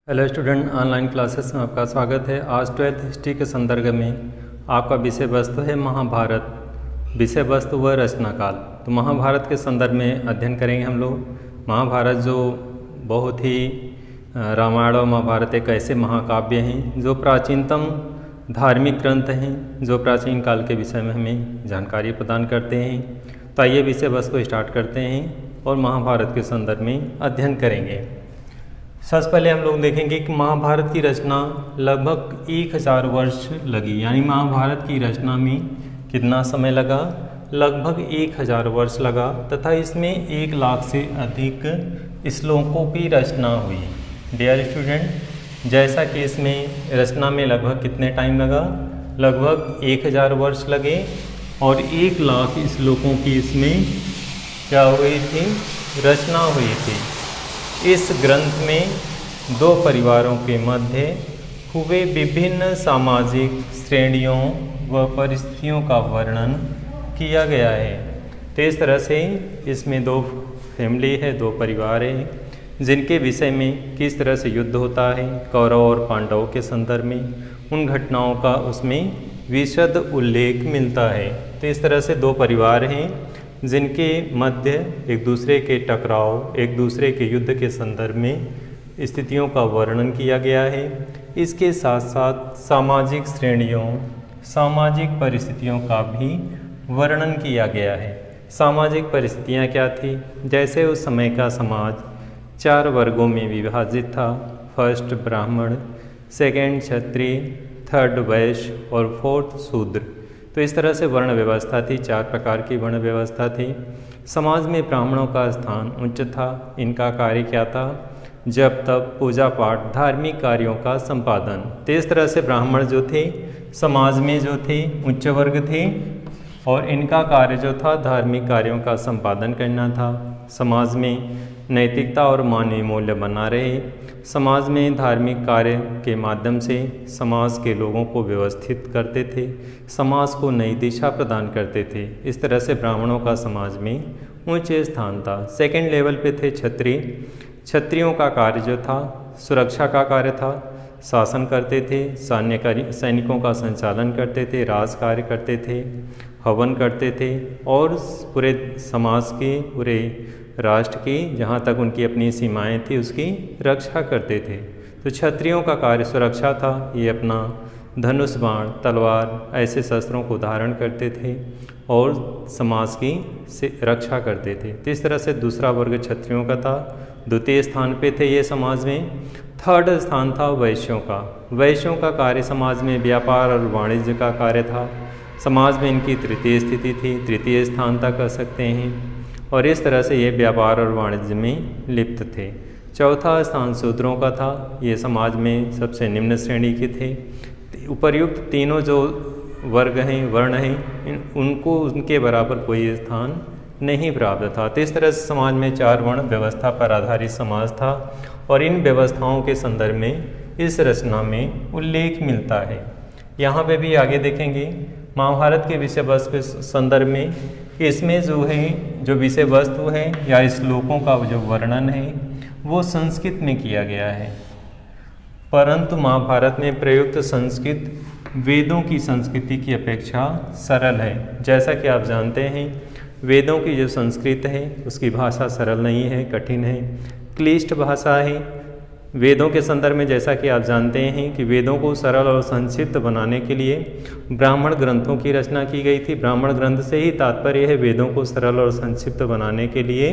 Hello student, online classes में आपका स्वागत है। आज 12th हिस्ट्री के संदर्भ में आपका विषय वस्तु है महाभारत। विषय वस्तु व रचना काल। तो महाभारत के संदर्भ में अध्ययन करेंगे हम लोग। महाभारत जो बहुत ही रामायण और महाभारत एक ऐसे महाकाव्य हैं जो प्राचीनतम धार्मिक ग्रंथ हैं, जो प्राचीन काल के विषय में हमें जानकारी प्रदान करते हैं। तो आइए विषय वस्तु को स्टार्ट करते हैं और महाभारत के संदर्भ में अध्ययन करेंगे। सबसे पहले हम लोग देखेंगे कि महाभारत की रचना लगभग 1000 वर्ष लगी, यानी महाभारत की रचना में कितना समय लगा? लगभग 1000 वर्ष लगा तथा इसमें 1 लाख से अधिक श्लोकों की रचना हुई। डियर स्टूडेंट, जैसा कि इसमें रचना में लगभग कितने टाइम लगा? लगभग 1000 वर्ष लगे और 1 लाख श्लोकों की इसमें क्या हुई थी? रचना हुई थी। इस ग्रंथ में 2 परिवारों के मध्य हुए विभिन्न सामाजिक श्रेणियों व परिस्थितियों का वर्णन किया गया है। तो इस तरह से इसमें 2 फैमिली है, 2 परिवार हैं, जिनके विषय में किस तरह से युद्ध होता है कौरव और पांडवों के संदर्भ में, उन घटनाओं का उसमें विशद उल्लेख मिलता है। तो इस तरह से 2 परिवार हैं जिनके मध्य एक दूसरे के टकराव, एक दूसरे के युद्ध के संदर्भ में स्थितियों का वर्णन किया गया है। इसके साथ साथ सामाजिक श्रेणियों, सामाजिक परिस्थितियों का भी वर्णन किया गया है। सामाजिक परिस्थितियाँ क्या थी? जैसे उस समय का समाज 4 वर्गों में विभाजित था। फर्स्ट ब्राह्मण, सेकंड क्षत्रिय, थर्ड वैश्य और 4th शूद्र। तो इस तरह से वर्ण व्यवस्था थी, 4 प्रकार की वर्ण व्यवस्था थी। समाज में ब्राह्मणों का स्थान उच्च था। इनका कार्य क्या था? जब तब पूजा पाठ, धार्मिक कार्यों का संपादन। तो इस तरह से ब्राह्मण जो थे समाज में जो थे उच्च वर्ग थे और इनका कार्य जो था धार्मिक कार्यों का संपादन करना था। समाज में नैतिकता और मानवीय मूल्य बना रहे। समाज में धार्मिक कार्य के माध्यम से समाज के लोगों को व्यवस्थित करते थे, समाज को नई दिशा प्रदान करते थे। इस तरह से ब्राह्मणों का समाज में उच्च स्थान था। सेकंड लेवल पे थे क्षत्रिय। क्षत्रियों का कार्य जो था सुरक्षा का कार्य था, शासन करते थे, सैनिकों का संचालन करते थे, राज कार्य करते थे, हवन करते थे और पूरे समाज के, पूरे राष्ट्र की जहाँ तक उनकी अपनी सीमाएं थी उसकी रक्षा करते थे। तो क्षत्रियों का कार्य सुरक्षा था। ये अपना धनुष, बाण, तलवार ऐसे शस्त्रों को धारण करते थे और समाज की से रक्षा करते थे। तो इस तरह से दूसरा वर्ग क्षत्रियों का था। द्वितीय स्थान पे थे ये समाज में। थर्ड स्थान था वैश्यों का। वैश्यों का कार्य समाज में व्यापार और वाणिज्य का कार्य था। समाज में इनकी तृतीय स्थिति थी, तृतीय स्थान तक कह सकते हैं और इस तरह से ये व्यापार और वाणिज्य में लिप्त थे। चौथा स्थान शूद्रों का था। ये समाज में सबसे निम्न श्रेणी के थे। उपर्युक्त तीनों जो वर्ग हैं, वर्ण हैं, उनको उनके बराबर कोई स्थान नहीं प्राप्त था। तो इस तरह से समाज में 4 वर्ण व्यवस्था पर आधारित समाज था और इन व्यवस्थाओं के संदर्भ में इस रचना में उल्लेख मिलता है। यहाँ पे भी आगे देखेंगे महाभारत के विषय वस्तु के संदर्भ में इसमें जो है, जो विषय वस्तु है या श्लोकों का जो वर्णन है वो संस्कृत में किया गया है, परंतु महाभारत में प्रयुक्त संस्कृत वेदों की संस्कृति की अपेक्षा सरल है। जैसा कि आप जानते हैं वेदों की जो संस्कृत है उसकी भाषा सरल नहीं है, कठिन है, क्लिष्ट भाषा है। वेदों के संदर्भ में जैसा कि आप जानते हैं कि वेदों को सरल और संक्षिप्त बनाने के लिए ब्राह्मण ग्रंथों की रचना की गई थी। ब्राह्मण ग्रंथ से ही तात्पर्य है वेदों को सरल और संक्षिप्त बनाने के लिए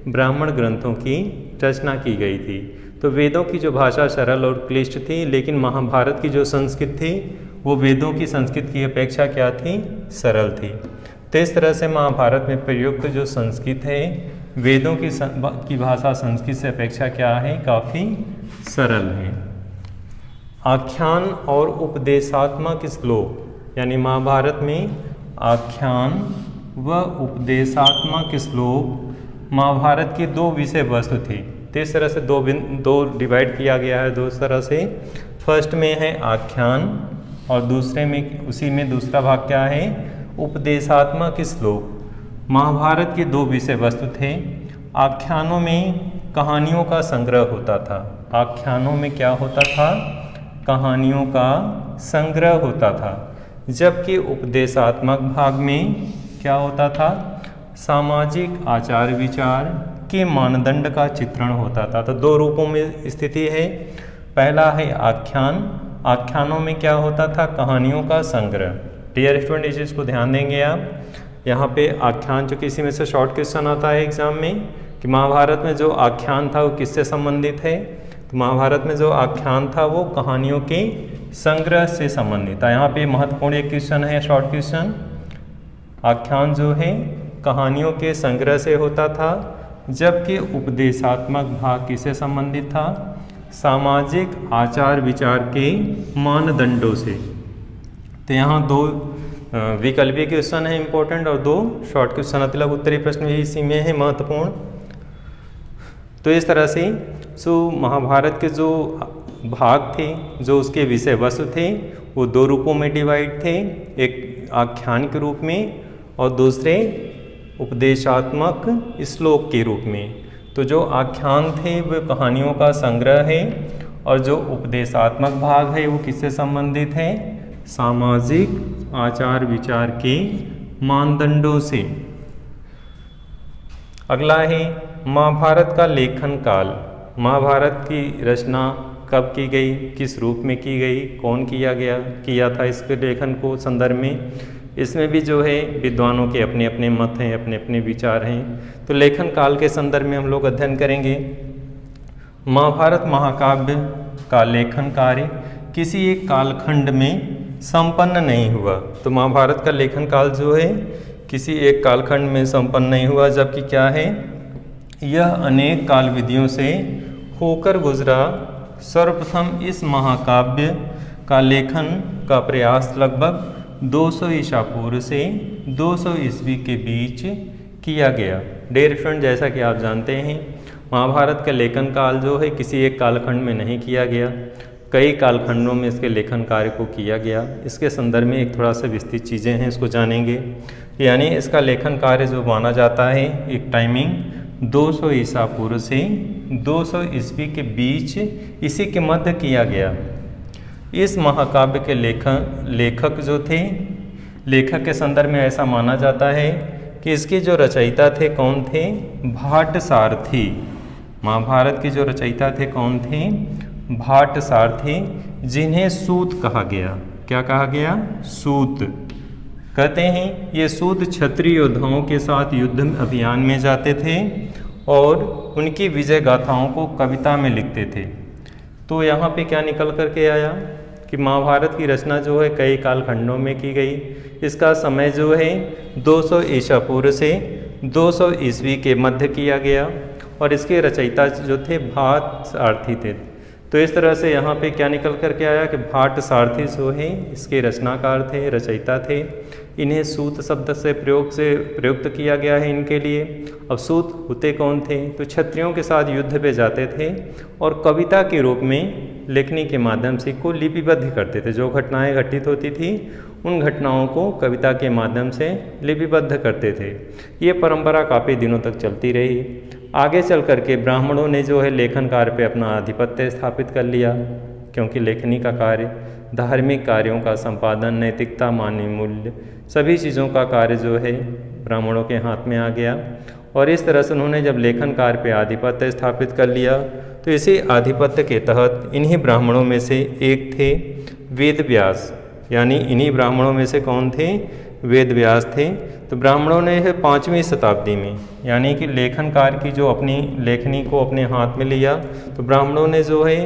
ब्राह्मण ग्रंथों की रचना की गई थी। तो वेदों की जो भाषा सरल और क्लिष्ट थी, लेकिन महाभारत की जो संस्कृत थी वो वेदों की संस्कृत की अपेक्षा क्या थी? सरल थी। तो इस तरह से महाभारत में प्रयुक्त जो संस्कृत है वेदों की भाषा संस्कृत से अपेक्षा क्या है? काफ़ी सरल है। आख्यान और उपदेशात्मक श्लोक, यानी महाभारत में आख्यान व उपदेशात्मक श्लोक महाभारत की 2 विषय वस्तु थी। तो इस तरह से दो डिवाइड किया गया है 2 तरह से। फर्स्ट में है आख्यान और दूसरे में, उसी में दूसरा भाग क्या है? उपदेशात्मक श्लोक। महाभारत के 2 विषय वस्तु थे। आख्यानों में कहानियों का संग्रह होता था। आख्यानों में क्या होता था? कहानियों का संग्रह होता था। जबकि उपदेशात्मक भाग में क्या होता था? सामाजिक आचार विचार के मानदंड का चित्रण होता था। तो दो रूपों में स्थिति है। पहला है आख्यान। आख्यानों में क्या होता था? कहानियों का संग्रह। डियर स्टूडेंट, इस चीज़ को ध्यान देंगे आप। यहाँ पे आख्यान, जो किसी में से शॉर्ट क्वेश्चन आता है एग्जाम में कि महाभारत में जो आख्यान था वो किससे संबंधित है? तो महाभारत में जो आख्यान था वो कहानियों के संग्रह से संबंधित था। यहाँ पे महत्वपूर्ण एक क्वेश्चन है, शॉर्ट क्वेश्चन। आख्यान जो है कहानियों के संग्रह से होता था, जबकि उपदेशात्मक भाग किससे संबंधित था? सामाजिक आचार विचार के मानदंडों से। तो यहाँ दो विकल्पीय क्वेश्चन है इंपॉर्टेंट और दो शॉर्ट क्वेश्चन, मतलब उत्तरी प्रश्न भी इसी में है महत्वपूर्ण। तो इस तरह से जो महाभारत के जो भाग थे, जो उसके विषय वस्तु थे, वो दो रूपों में डिवाइड थे। एक आख्यान के रूप में और दूसरे उपदेशात्मक श्लोक के रूप में। तो जो आख्यान थे वो कहानियों का संग्रह है और जो उपदेशात्मक भाग है वो किससे संबंधित है? सामाजिक आचार विचार के मानदंडों से। अगला है महाभारत का लेखन काल। महाभारत की रचना कब की गई, किस रूप में की गई, कौन किया था इसके लेखन को संदर्भ में। इसमें भी जो है विद्वानों के अपने अपने मत हैं, अपने अपने विचार हैं। तो लेखन काल के संदर्भ में हम लोग अध्ययन करेंगे। महाभारत महाकाव्य का लेखन कार्य किसी एक कालखंड में संपन्न नहीं हुआ। तो महाभारत का लेखन काल जो है किसी एक कालखंड में संपन्न नहीं हुआ, जबकि क्या है, यह अनेक काल विधियों से होकर गुजरा। सर्वप्रथम इस महाकाव्य का लेखन का प्रयास लगभग 200 ईसा पूर्व से 200 ईस्वी के बीच किया गया। डियर स्टूडेंट, जैसा कि आप जानते हैं महाभारत का लेखन काल जो है किसी एक कालखंड में नहीं किया गया, कई कालखंडों में इसके लेखन कार्य को किया गया। इसके संदर्भ में एक थोड़ा सा विस्तृत चीज़ें हैं, इसको जानेंगे। यानी इसका लेखन कार्य जो माना जाता है, एक टाइमिंग 200 ईसा पूर्व से 200 ईस्वी के बीच, इसी के मध्य किया गया। इस महाकाव्य के लेखक जो थे, लेखक के संदर्भ में ऐसा माना जाता है कि इसके जो रचयिता थे कौन थे? भाटसारथी। महाभारत के जो रचयिता थे कौन थे? भाटसारथी, जिन्हें सूत कहा गया। क्या कहा गया? सूत। कहते हैं ये सूत क्षत्रिय योद्धाओं के साथ युद्ध अभियान में जाते थे और उनकी विजय गाथाओं को कविता में लिखते थे। तो यहाँ पे क्या निकल कर के आया कि महाभारत की रचना जो है कई कालखंडों में की गई। इसका समय जो है 200 ईसा पूर्व से 200 ईस्वी के मध्य किया गया और इसके रचयिता जो थे भाटसारथी थे। तो इस तरह से यहाँ पे क्या निकल कर के आया कि भाटसारथी जो है इसके रचनाकार थे, रचयिता थे। इन्हें सूत शब्द से प्रयुक्त किया गया है इनके लिए। अब सूत होते कौन थे? तो क्षत्रियों के साथ युद्ध पे जाते थे और कविता के रूप में लेखनी के माध्यम से को लिपिबद्ध करते थे। जो घटनाएं घटित होती थी उन घटनाओं को कविता के माध्यम से लिपिबद्ध करते थे। ये परंपरा काफ़ी दिनों तक चलती रही। आगे चल कर के ब्राह्मणों ने जो है लेखन कार्य पे अपना आधिपत्य स्थापित कर लिया, क्योंकि लेखनी का कार्य धार्मिक कार्यों का संपादन, नैतिकता, मानवीय मूल्य, सभी चीज़ों का कार्य जो है ब्राह्मणों के हाथ में आ गया। और इस तरह से उन्होंने जब लेखन कार्य पे आधिपत्य स्थापित कर लिया तो इसी आधिपत्य के तहत इन्हीं ब्राह्मणों में से एक थे वेद व्यास। यानी इन्हीं ब्राह्मणों में से कौन थे? वेद व्यास थे। तो ब्राह्मणों ने 5वीं शताब्दी में, यानी कि लेखन कार्य की जो अपनी लेखनी को अपने हाथ में लिया, तो ब्राह्मणों ने जो है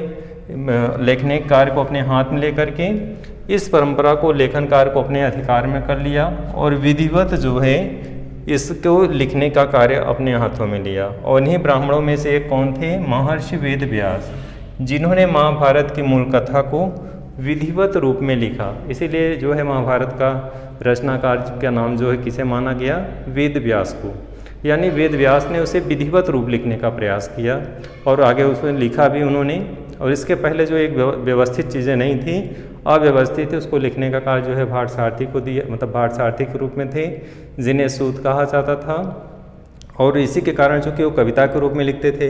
लेखनी कार्य को अपने हाथ में लेकर के इस परंपरा को, लेखन कार्य को अपने अधिकार में कर लिया और विधिवत जो है इसको लिखने का कार्य अपने हाथों में लिया। और इन्हीं ब्राह्मणों में से एक कौन थे? महर्षि वेद व्यास, जिन्होंने महाभारत की मूल कथा को विधिवत रूप में लिखा। इसीलिए जो है महाभारत का रचनाकार का नाम जो है किसे माना गया? वेद व्यास को। यानी वेद व्यास ने उसे विधिवत रूप लिखने का प्रयास किया और आगे उसमें लिखा भी उन्होंने। और इसके पहले जो एक व्यवस्थित चीज़ें नहीं थी, अव्यवस्थित थी, उसको लिखने का कार्य जो है भाटसारथी को दिया, मतलब भाटसारथी के रूप में थे, जिन्हें सूत कहा जाता था। और इसी के कारण चूँकि वो कविता के रूप में लिखते थे,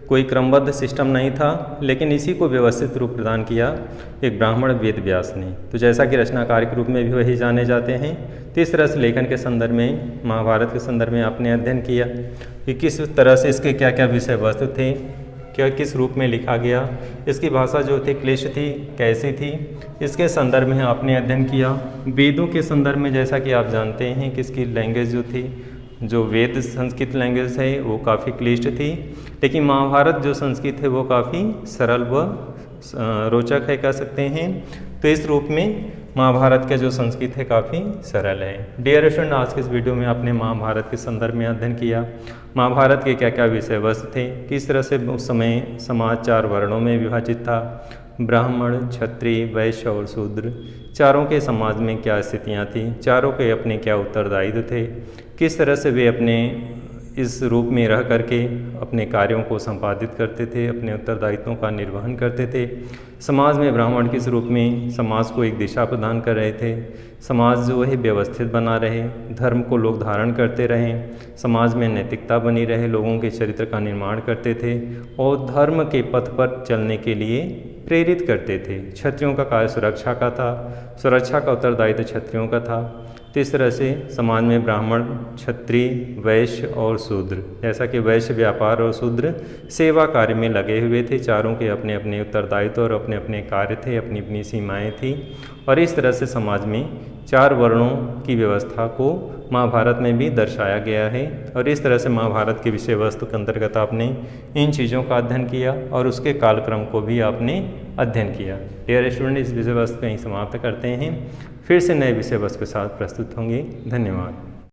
कोई क्रमबद्ध सिस्टम नहीं था, लेकिन इसी को व्यवस्थित रूप प्रदान किया एक ब्राह्मण वेद व्यास ने। तो जैसा कि रचनाकार के रूप में भी वही जाने जाते हैं। तो इस तरह से लेखन के संदर्भ में, महाभारत के संदर्भ में आपने अध्ययन किया कि किस तरह से इसके क्या क्या विषय वस्तु थे, क्या किस रूप में लिखा गया, इसकी भाषा जो थी क्लिष्ट थी, कैसी थी, इसके संदर्भ में आपने अध्ययन किया। वेदों के संदर्भ में जैसा कि आप जानते हैं कि इसकी लैंग्वेज जो थी, जो वेद संस्कृत लैंग्वेज है वो काफ़ी क्लिष्ट थी, लेकिन महाभारत जो संस्कृत है वो काफ़ी सरल व रोचक है कह सकते हैं। तो इस रूप में महाभारत का जो संस्कृत है काफ़ी सरल है। डियर स्टूडेंट, आज के इस वीडियो में आपने महाभारत के संदर्भ में अध्ययन किया। महाभारत के क्या क्या विषय वस्तु थे, किस तरह से उस समय समाज 4 वर्णों में विभाजित था, ब्राह्मण, क्षत्रिय, वैश्य और शूद्र, चारों के समाज में क्या स्थितियाँ थीं, चारों के अपने क्या उत्तरदायित्व थे, किस तरह से वे अपने इस रूप में रह करके अपने कार्यों को संपादित करते थे, अपने उत्तरदायित्वों का निर्वहन करते थे। समाज में ब्राह्मण किस रूप में समाज को एक दिशा प्रदान कर रहे थे, समाज जो है व्यवस्थित बना रहे, धर्म को लोग धारण करते रहें, समाज में नैतिकता बनी रहे, लोगों के चरित्र का निर्माण करते थे और धर्म के पथ पर चलने के लिए प्रेरित करते थे। क्षत्रियों का कार्य सुरक्षा का था, सुरक्षा का उत्तरदायित्व क्षत्रियों का था। तो इस तरह से समाज में ब्राह्मण, क्षत्रिय, वैश्य और शूद्र, जैसा कि वैश्य व्यापार और शूद्र सेवा कार्य में लगे हुए थे। चारों के अपने अपने उत्तरदायित्व और अपने अपने कार्य थे, अपनी अपनी सीमाएं थी। और इस तरह से समाज में 4 वर्णों की व्यवस्था को महाभारत में भी दर्शाया गया है। और इस तरह से महाभारत के विषय वस्तु के अंतर्गत आपने इन चीज़ों का अध्ययन किया और उसके कालक्रम को भी आपने अध्ययन किया। डियर स्टूडेंट, इस विषय वस्तु को यहीं समाप्त करते हैं। फिर से नए विषय वस्तु के साथ प्रस्तुत होंगे। धन्यवाद।